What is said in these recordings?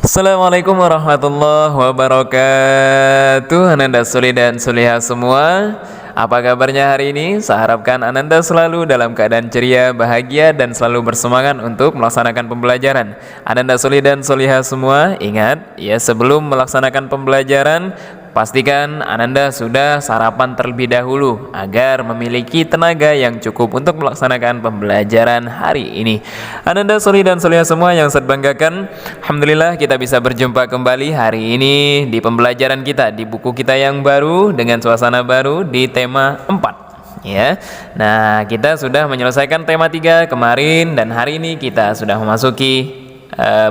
Assalamualaikum warahmatullahi wabarakatuh. Ananda Suli dan Suliha semua, apa kabarnya hari ini? Saya harapkan Ananda selalu dalam keadaan ceria, bahagia, dan selalu bersemangat untuk melaksanakan pembelajaran. Ananda Suli dan Suliha semua, ingat ya, sebelum melaksanakan pembelajaran, pastikan Ananda sudah sarapan terlebih dahulu agar memiliki tenaga yang cukup untuk melaksanakan pembelajaran hari ini. Ananda Soli dan Solia semua yang saya banggakan, alhamdulillah kita bisa berjumpa kembali hari ini di pembelajaran kita di buku kita yang baru dengan suasana baru di tema 4. Ya. Nah, kita sudah menyelesaikan tema 3 kemarin dan hari ini kita sudah memasuki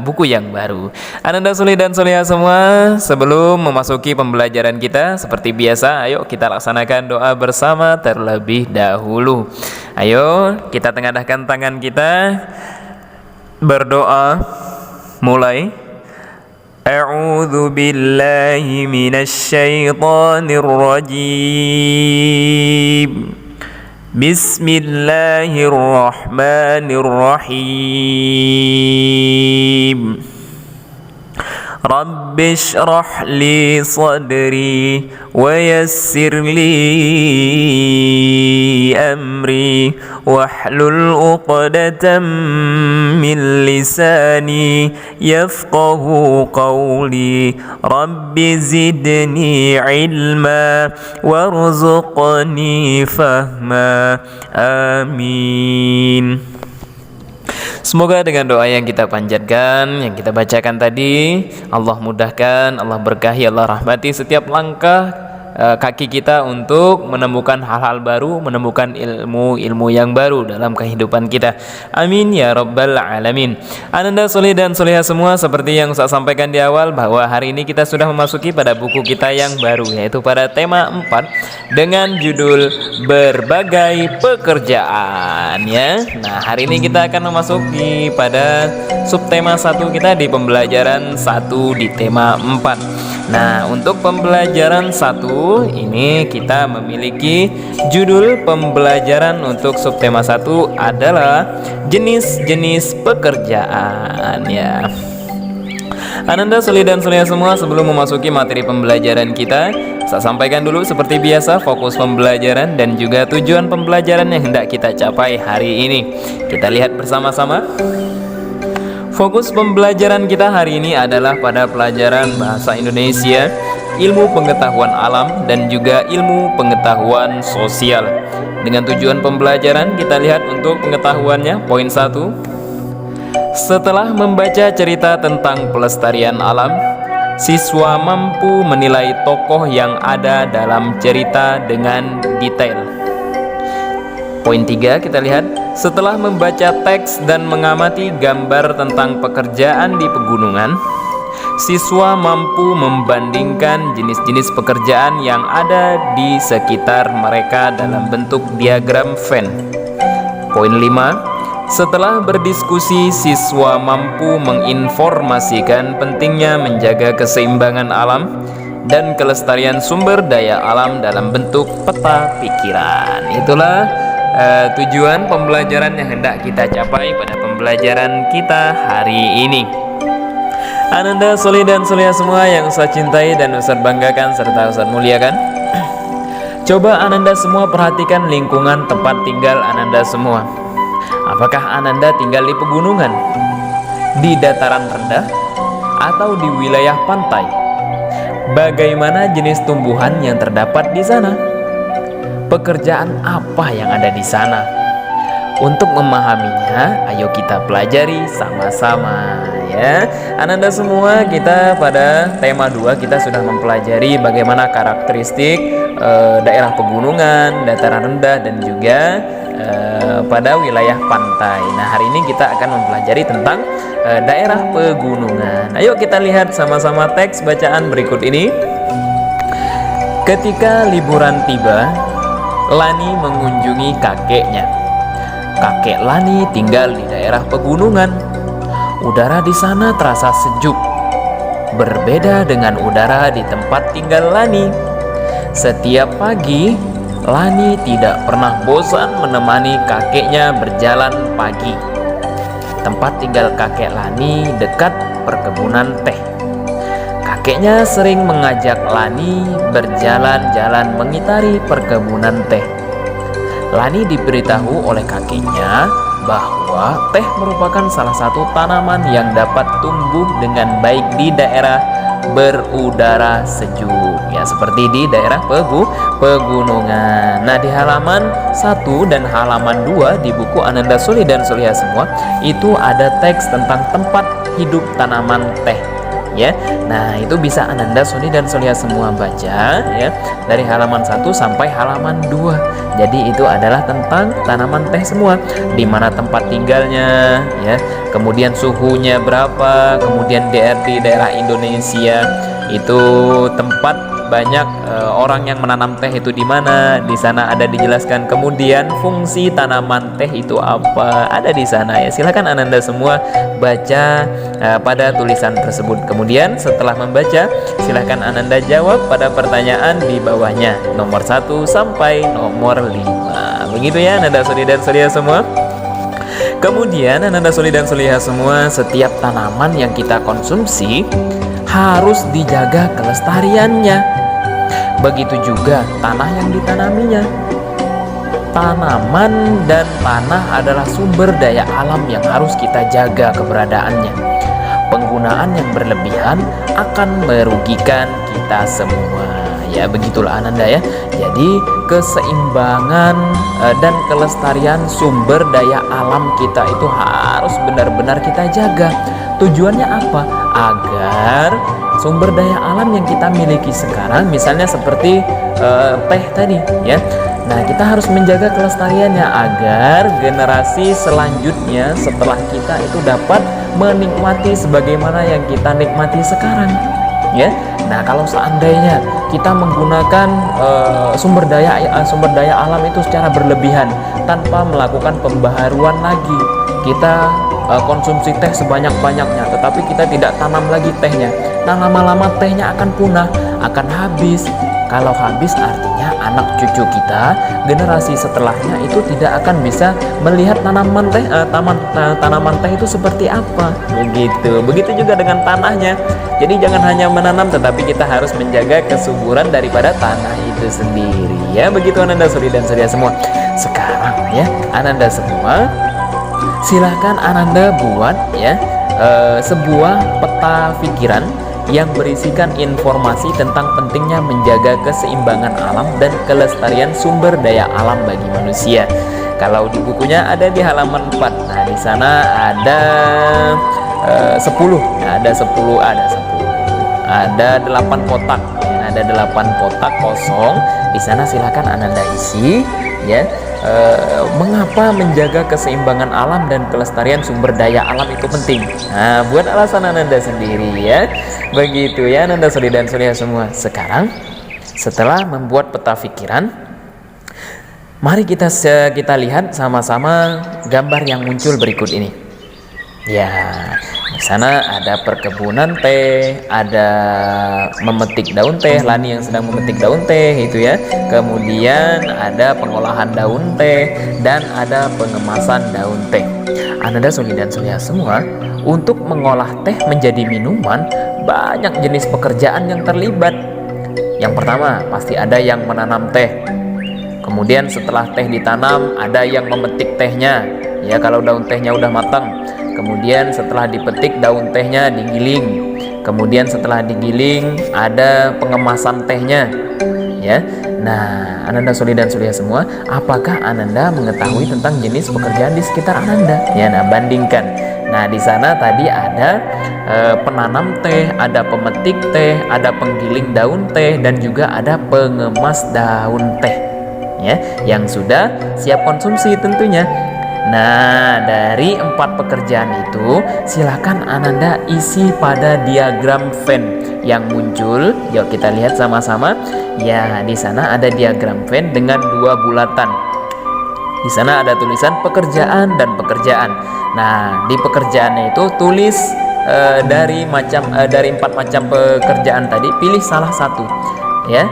buku yang baru. Ananda Suli dan Solia semua, sebelum memasuki pembelajaran kita seperti biasa, ayo kita laksanakan doa bersama terlebih dahulu. Ayo kita tengadahkan tangan kita, berdoa. Mulai. A'udzu billahi minasy syaithanir rajim. Bismillahirrahmanirrahim. Rabbi shrah li sadri wa yassir li amri wahlul 'uqdatam min lisani yafqahu qawli. Rabbi zidni ilma warzuqni fahma. Amin. Semoga dengan doa yang kita panjatkan, yang kita bacakan tadi, Allah mudahkan, Allah berkahi, Allah rahmati setiap langkah kaki kita untuk menemukan hal-hal baru, menemukan ilmu-ilmu yang baru dalam kehidupan kita. Amin ya rabbal alamin. Ananda Soli dan Soliha semua, seperti yang saya sampaikan di awal bahwa hari ini kita sudah memasuki pada buku kita yang baru, yaitu pada tema 4 dengan judul berbagai pekerjaan ya. Nah, hari ini kita akan memasuki pada subtema 1 kita di pembelajaran 1 di tema 4. Nah, untuk pembelajaran 1 ini kita memiliki judul pembelajaran untuk subtema 1 adalah jenis-jenis pekerjaan ya. Ananda Soli dan Solia semua, sebelum memasuki materi pembelajaran kita, saya sampaikan dulu seperti biasa fokus pembelajaran dan juga tujuan pembelajaran yang hendak kita capai hari ini. Kita lihat bersama-sama. Fokus pembelajaran kita hari ini adalah pada pelajaran bahasa Indonesia, ilmu pengetahuan alam, dan juga ilmu pengetahuan sosial. Dengan tujuan pembelajaran, kita lihat untuk pengetahuannya, poin 1. Setelah membaca cerita tentang pelestarian alam, siswa mampu menilai tokoh yang ada dalam cerita dengan detail. Poin 3 kita lihat, setelah membaca teks dan mengamati gambar tentang pekerjaan di pegunungan, siswa mampu membandingkan jenis-jenis pekerjaan yang ada di sekitar mereka dalam bentuk diagram Venn. Poin 5, setelah berdiskusi, siswa mampu menginformasikan pentingnya menjaga keseimbangan alam dan kelestarian sumber daya alam dalam bentuk peta pikiran. Itulah tujuan pembelajaran yang hendak kita capai pada pembelajaran kita hari ini. Ananda Soli dan Solia semua yang saya cintai dan Ustaz banggakan serta Ustaz muliakan, coba Ananda semua perhatikan lingkungan tempat tinggal Ananda semua. Apakah Ananda tinggal di pegunungan, di dataran rendah, atau di wilayah pantai? Bagaimana jenis tumbuhan yang terdapat di sana? Pekerjaan apa yang ada di sana? Untuk memahaminya, ayo kita pelajari sama-sama ya. Ananda semua, kita pada tema 2 kita sudah mempelajari bagaimana karakteristik daerah pegunungan, dataran rendah, dan juga pada wilayah pantai. Nah, hari ini kita akan mempelajari tentang daerah pegunungan. Ayo kita lihat sama-sama teks bacaan berikut ini. Ketika liburan tiba, Lani mengunjungi kakeknya. Kakek Lani tinggal di daerah pegunungan. Udara di sana terasa sejuk, berbeda dengan udara di tempat tinggal Lani. Setiap pagi, Lani tidak pernah bosan menemani kakeknya berjalan pagi. Tempat tinggal kakek Lani dekat perkebunan teh. Kakeknya sering mengajak Lani berjalan-jalan mengitari perkebunan teh. Lani diberitahu oleh kakeknya bahwa teh merupakan salah satu tanaman yang dapat tumbuh dengan baik di daerah berudara sejuk, ya seperti di daerah pegunungan. Nah, di halaman 1 dan halaman 2 di buku Ananda Soli dan Soliha Semua itu ada teks tentang tempat hidup tanaman teh, ya. Nah, itu bisa Ananda Soli dan Soliha Semua baca, ya, dari halaman 1 sampai halaman 2. Jadi itu adalah tentang tanaman teh semua, di mana tempat tinggalnya, ya, kemudian suhunya berapa, kemudian di daerah Indonesia itu tempat banyak orang yang menanam teh itu di mana. Di sana ada dijelaskan. Kemudian fungsi tanaman teh itu apa, ada di sana, ya. Silakan Ananda semua baca pada tulisan tersebut. Kemudian setelah membaca, silakan Ananda jawab pada pertanyaan di bawahnya, nomor 1 sampai nomor 5. Begitu ya Ananda Soli dan Soliha semua. Kemudian Ananda Soli dan Soliha semua, setiap tanaman yang kita konsumsi harus dijaga kelestariannya. Begitu juga tanah yang ditanaminya. Tanaman dan tanah adalah sumber daya alam yang harus kita jaga keberadaannya. Penggunaan yang berlebihan akan merugikan kita semua. Ya, begitulah Ananda, ya. Jadi keseimbangan dan kelestarian sumber daya alam kita itu harus benar-benar kita jaga. Tujuannya apa? Agar sumber daya alam yang kita miliki sekarang, misalnya seperti teh tadi, ya. Nah, kita harus menjaga kelestariannya agar generasi selanjutnya setelah kita itu dapat menikmati sebagaimana yang kita nikmati sekarang, ya. Nah, kalau seandainya kita menggunakan sumber daya alam itu secara berlebihan tanpa melakukan pembaharuan lagi, kita konsumsi teh sebanyak-banyaknya, tetapi kita tidak tanam lagi tehnya. Nah, lama-lama tehnya akan punah, akan habis. Kalau habis artinya anak cucu kita, generasi setelahnya itu tidak akan bisa melihat tanaman teh itu seperti apa. Begitu juga dengan tanahnya. Jadi jangan hanya menanam, tetapi kita harus menjaga kesuburan daripada tanah itu sendiri, ya. Begitu Ananda Soli dan Soliha semua. Sekarang, ya, Ananda semua, silahkan Ananda buat, ya, sebuah peta pikiran yang berisikan informasi tentang pentingnya menjaga keseimbangan alam dan kelestarian sumber daya alam bagi manusia. Kalau di bukunya ada di halaman 4. Nah, di sana ada 10. Nah, ada 10. Ada 8 kotak. Ya, ada 8 kotak kosong. Di sana silakan Ananda isi, ya. Mengapa menjaga keseimbangan alam dan kelestarian sumber daya alam itu penting? Nah, buat alasan Ananda sendiri, ya. Begitu ya Ananda Soli dan Soliha semua. Sekarang setelah membuat peta pikiran, mari kita lihat sama-sama gambar yang muncul berikut ini. Ya, di sana ada perkebunan teh, ada memetik daun teh, Lani yang sedang memetik daun teh itu, ya. Kemudian ada pengolahan daun teh dan ada pengemasan daun teh. Ananda Soli dan Soliha semua, untuk mengolah teh menjadi minuman banyak jenis pekerjaan yang terlibat. Yang pertama, pasti ada yang menanam teh. Kemudian setelah teh ditanam, ada yang memetik tehnya, ya, kalau daun tehnya udah matang. Kemudian setelah dipetik, daun tehnya digiling. Kemudian setelah digiling, ada pengemasan tehnya, ya. Nah, Ananda Soli dan Soliha semua, apakah Ananda mengetahui tentang jenis pekerjaan di sekitar Ananda? Ya, nah, bandingkan. Nah, di sana tadi ada penanam teh, ada pemetik teh, ada penggiling daun teh, dan juga ada pengemas daun teh, ya, yang sudah siap konsumsi tentunya. Nah, dari 4 pekerjaan itu, silakan Ananda isi pada diagram Venn yang muncul. Yuk kita lihat sama-sama. Ya, di sana ada diagram Venn dengan 2 bulatan. Di sana ada tulisan pekerjaan dan pekerjaan. Nah, di pekerjaannya itu tulis dari 4 macam pekerjaan tadi, pilih salah satu, ya.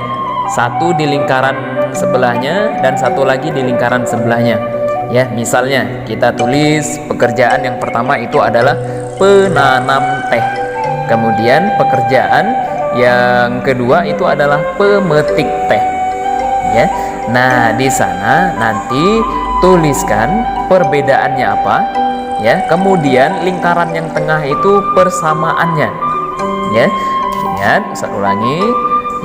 1 di lingkaran sebelahnya dan 1 lagi di lingkaran sebelahnya. Ya, misalnya kita tulis pekerjaan yang pertama itu adalah penanam teh. Kemudian pekerjaan yang kedua itu adalah pemetik teh. Ya. Nah, di sana nanti tuliskan perbedaannya apa, ya. Kemudian lingkaran yang tengah itu persamaannya. Ya. Ingat, saya ulangi,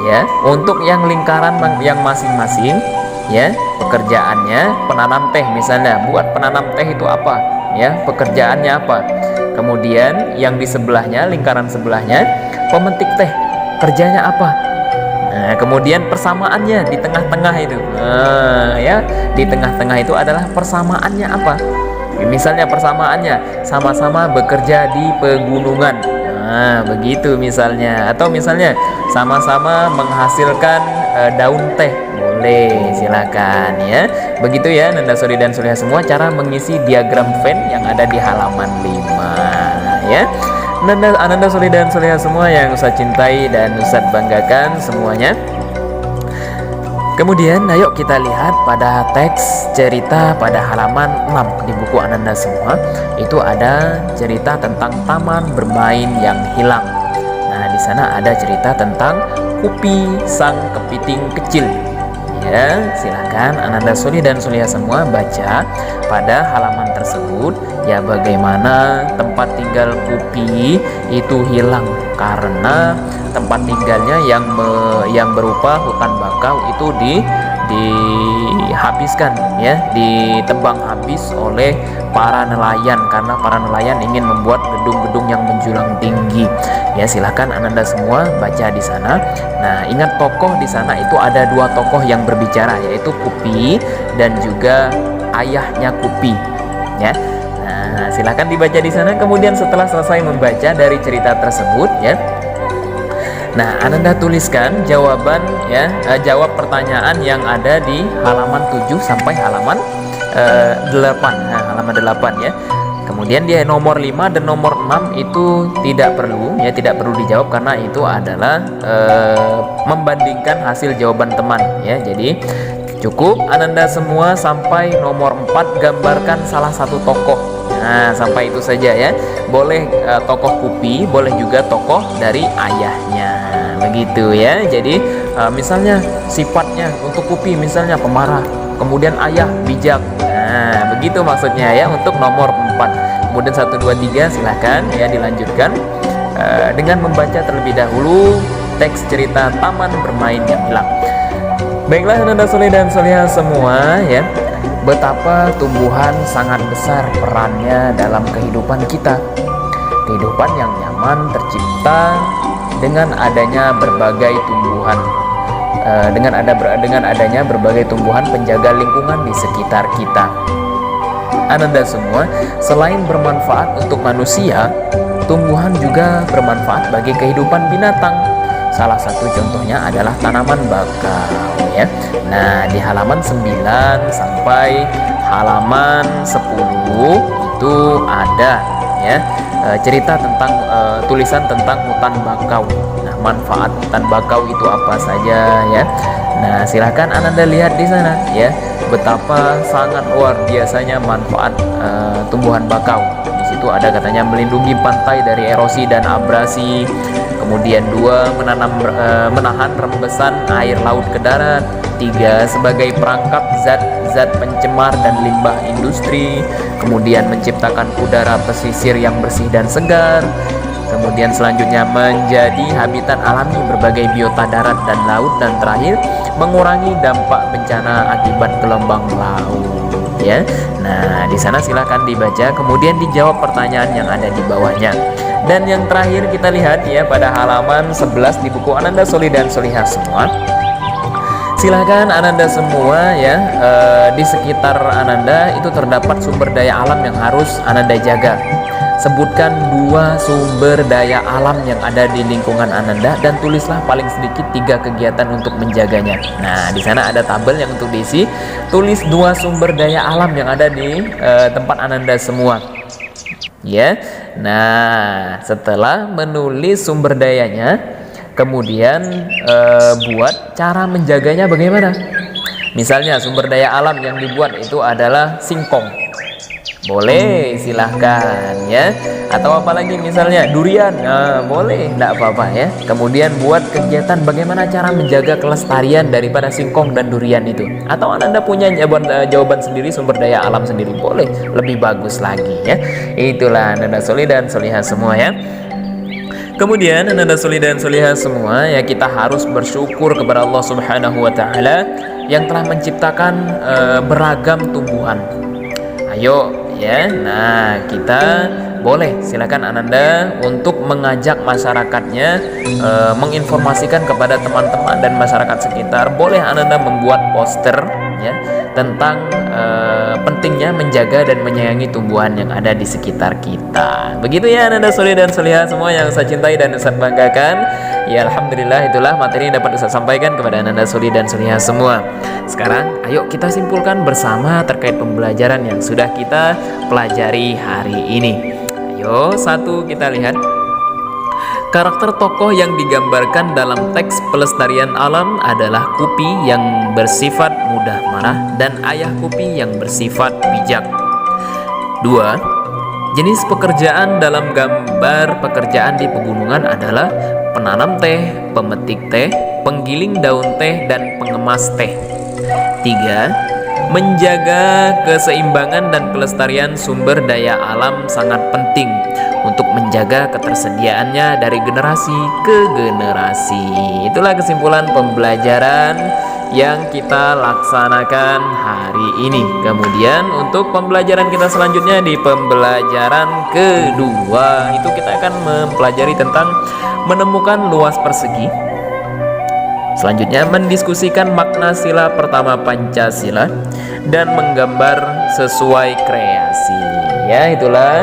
ya. Untuk yang lingkaran yang masing-masing, ya, pekerjaannya penanam teh misalnya. Buat penanam teh itu apa? Ya, pekerjaannya apa? Kemudian yang di sebelahnya, lingkaran sebelahnya, pemetik teh, kerjanya apa? Nah, kemudian persamaannya di tengah-tengah itu. Nah, ya, di tengah-tengah itu adalah persamaannya apa? Misalnya persamaannya sama-sama bekerja di pegunungan. Nah, begitu misalnya. Atau misalnya sama-sama menghasilkan daun teh. Boleh, silakan ya. Begitu ya Ananda Soli dan Solihah semua cara mengisi diagram Venn yang ada di halaman 5 ya. Ananda Soli dan Solihah semua yang Ustaz cintai dan Ustaz banggakan semuanya. Kemudian ayo kita lihat pada teks cerita pada halaman 6 di buku Ananda semua. Itu ada cerita tentang taman bermain yang hilang. Nah, di sana ada cerita tentang Kupi sang kepiting kecil. Ya, silakan Ananda Soli dan Solihah semua baca pada halaman tersebut ya, bagaimana tempat tinggal Kupi itu hilang karena tempat tinggalnya yang berupa hutan bakau itu dihabiskan ya, ditebang habis oleh para nelayan karena para nelayan ingin membuat gedung-gedung yang menjulang tinggi. Ya, silakan Ananda semua baca di sana. Nah, ingat tokoh di sana itu ada 2 tokoh yang berbicara, yaitu Kupi dan juga ayahnya Kupi. Ya. Nah, silakan dibaca di sana. Kemudian setelah selesai membaca dari cerita tersebut ya, nah, Ananda tuliskan jawaban ya, jawab pertanyaan yang ada di halaman 7 sampai halaman 8. Nah, halaman 8 ya. Kemudian dia nomor 5 dan nomor 6 itu tidak perlu ya, tidak perlu dijawab karena itu adalah membandingkan hasil jawaban teman ya. Jadi cukup Ananda semua sampai nomor 4 gambarkan salah satu tokoh. Nah, sampai itu saja ya. Boleh tokoh Kupi, boleh juga tokoh dari ayahnya. Begitu ya. Jadi misalnya sifatnya untuk Kupi misalnya pemarah, kemudian ayah bijak. Nah, begitu maksudnya ya untuk nomor 4. Kemudian 1 2 3 silakan ya dilanjutkan dengan membaca terlebih dahulu teks cerita Taman Bermain yang Hilang. Baiklah Ananda Soli dan Solihah semua ya, betapa tumbuhan sangat besar perannya dalam kehidupan kita. Kehidupan yang nyaman tercipta dengan adanya berbagai tumbuhan, dengan adanya berbagai tumbuhan penjaga lingkungan di sekitar kita. Ananda semua, selain bermanfaat untuk manusia, tumbuhan juga bermanfaat bagi kehidupan binatang. Salah satu contohnya adalah tanaman bakau ya. Nah, di halaman 9 sampai halaman 10 itu ada ya cerita tentang tulisan tentang hutan bakau. Nah, manfaat hutan bakau itu apa saja ya. Nah, silakan Ananda lihat di sana ya, betapa sangat luar biasanya manfaat tumbuhan bakau. Di situ ada katanya melindungi pantai dari erosi dan abrasi. Kemudian 2, menahan rembesan air laut ke darat. 3, sebagai perangkap zat-zat pencemar dan limbah industri. Kemudian menciptakan udara pesisir yang bersih dan segar. Kemudian selanjutnya menjadi habitat alami berbagai biota darat dan laut. Dan terakhir, mengurangi dampak bencana akibat gelombang laut ya. Nah, di sana silahkan dibaca, kemudian dijawab pertanyaan yang ada di bawahnya. Dan yang terakhir kita lihat ya pada halaman 11 di buku Ananda Soli dan Solihah semua. Silakan Ananda semua ya, di sekitar Ananda itu terdapat sumber daya alam yang harus Ananda jaga. Sebutkan 2 sumber daya alam yang ada di lingkungan Ananda dan tulislah paling sedikit 3 kegiatan untuk menjaganya. Nah, di sana ada tabel yang untuk diisi. Tulis 2 sumber daya alam yang ada di tempat Ananda semua. Ya. Nah, setelah menulis sumber dayanya, kemudian buat cara menjaganya bagaimana. Misalnya sumber daya alam yang dibuat itu adalah singkong. boleh, silahkan ya. Atau apalagi misalnya durian, nah, boleh, tidak apa-apa ya. Kemudian buat kegiatan bagaimana cara menjaga kelestarian daripada singkong dan durian itu. Atau Anda punya jawaban sendiri, sumber daya alam sendiri, boleh, lebih bagus lagi ya. Itulah Anda solih dan solihah semua ya. Kemudian Anda solih dan solihah semua ya, kita harus bersyukur kepada Allah Subhanahu wa taala yang telah menciptakan beragam tumbuhan. Ayo ya. Nah, kita boleh silakan Ananda untuk mengajak masyarakatnya, menginformasikan kepada teman-teman dan masyarakat sekitar. Boleh Ananda membuat poster ya tentang pentingnya menjaga dan menyayangi tumbuhan yang ada di sekitar kita. Begitu ya Ananda soleh dan solihah semua yang saya cintai dan saya banggakan. Ya alhamdulillah, itulah materi yang dapat saya sampaikan kepada Ananda soleh dan solihah semua. Sekarang ayo kita simpulkan bersama terkait pembelajaran yang sudah kita pelajari hari ini. Ayo, satu, kita lihat karakter tokoh yang digambarkan dalam teks pelestarian alam adalah Kupi yang bersifat mudah marah dan Ayah Kupi yang bersifat bijak. 2. Jenis pekerjaan dalam gambar pekerjaan di pegunungan adalah penanam teh, pemetik teh, penggiling daun teh, dan pengemas teh. 3. Menjaga keseimbangan dan kelestarian sumber daya alam sangat penting untuk menjaga ketersediaannya dari generasi ke generasi. Itulah kesimpulan pembelajaran yang kita laksanakan hari ini. Kemudian untuk pembelajaran kita selanjutnya di pembelajaran kedua, itu kita akan mempelajari tentang menemukan luas persegi. Selanjutnya mendiskusikan makna sila pertama Pancasila dan menggambar sesuai kreasi. Ya, itulah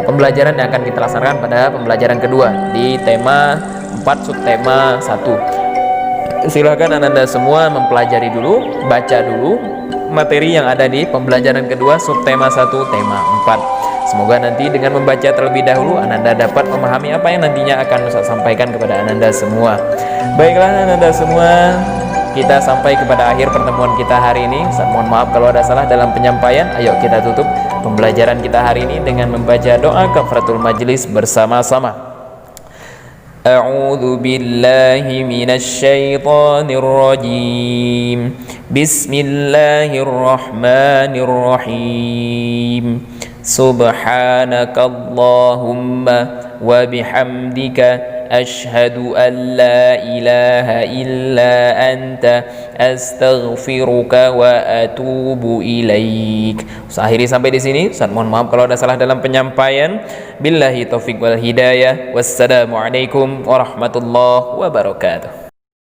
pembelajaran yang akan kita laksanakan pada pembelajaran kedua di tema 4 subtema 1. Silakan Ananda semua mempelajari dulu, baca dulu materi yang ada di pembelajaran kedua subtema 1 tema 4. Semoga nanti dengan membaca terlebih dahulu Ananda dapat memahami apa yang nantinya akan saya sampaikan kepada Ananda semua. Baiklah Ananda semua, kita sampai kepada akhir pertemuan kita hari ini. Saya mohon maaf kalau ada salah dalam penyampaian. Ayo kita tutup pembelajaran kita hari ini dengan membaca doa kafaratul majlis bersama-sama. A'udzu billahi minasy syaithanir rajim. Bismillahirrahmanirrahim. Subhanakallahumma wa bihamdika asyhadu an la ilaha illa anta astaghfiruka wa atubu ilaik. Akhiri sampai di sini. Ustaz mohon maaf kalau ada salah dalam penyampaian. Billahi taufik wal hidayah. Wassalamualaikum warahmatullahi wabarakatuh.